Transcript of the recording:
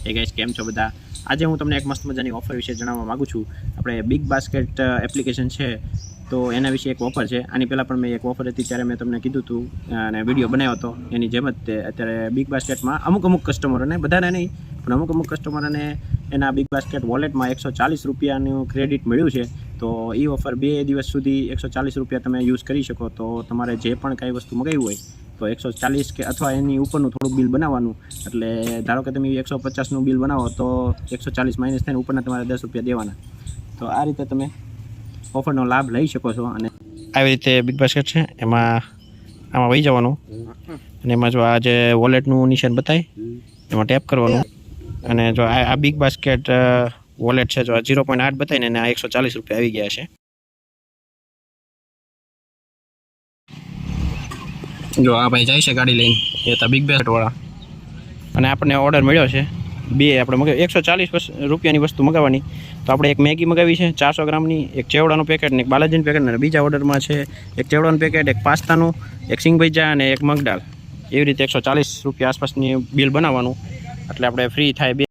એ guys કેમ છો બધા? આજે હું તમને એક મસ્ત મજાની ઓફર વિશે જણાવવા માગું છું. આપણે બિગ બાસ્કેટ એપ્લિકેશન છે તો એના વિશે એક ઓફર છે. આની પહેલાં પણ મેં એક ઓફર હતી ત્યારે મેં તમને કીધું હતું અને વિડીયો બનાવ્યો હતો. એની જેમ જ તે અત્યારે બિગ બાસ્કેટમાં અમુક કસ્ટમરોને, બધાને નહીં પણ અમુક કસ્ટમરોને એના બિગ બાસ્કેટ વોલેટમાં 140 રૂપિયાનું ક્રેડિટ મળ્યું છે. તો એ ઓફર 2 દિવસ સુધી 140 રૂપિયા તમે યુઝ કરી શકો. તો તમારે જે પણ કાંઈ વસ્તુ મગાવી હોય તો 140 કે અથવા એની ઉપરનું થોડુંક બિલ બનાવવાનું. એટલે ધારો કે તમે 150નું બિલ બનાવો તો 140 માઇનસ થઈને ઉપરના તમારે 10 રૂપિયા દેવાના. તો આ રીતે તમે ઓફરનો લાભ લઈ શકો છો. અને આવી રીતે બિગ બાસ્કેટ છે આમાં વહી જવાનું અને એમાં જો આ જે વોલેટનું નિશાન બતાય એમાં ટેપ કરવાનું. અને જો આ બિગ બાસ્કેટ વોલેટ છે, જો આ 0.8 બતાવીને અને આ 140 રૂપિયા આવી ગયા છે. જો આ ભાઈ જાય છે ગાડી લઈને, એ તો બિગ બાસ્કેટ વાળા, અને આપણને ઓર્ડર મળ્યો છે આપણે મગાવી 140 રૂપિયાની વસ્તુ મગાવવાની. તો આપણે એક મેગી મગાવી છે 400 ગ્રામની, એક ચેવડાનું પેકેટ ને એક બાલાજીનું પેકેટ, અને બીજા ઓર્ડરમાં છે એક ચેવડાનું પેકેટ, એક પાસ્તાનું, એક સિંગ ભજીયા અને એક મગદાળ. એવી રીતે 140 રૂપિયા આસપાસની બિલ બનાવવાનું. એટલે આપણે ફ્રી થાય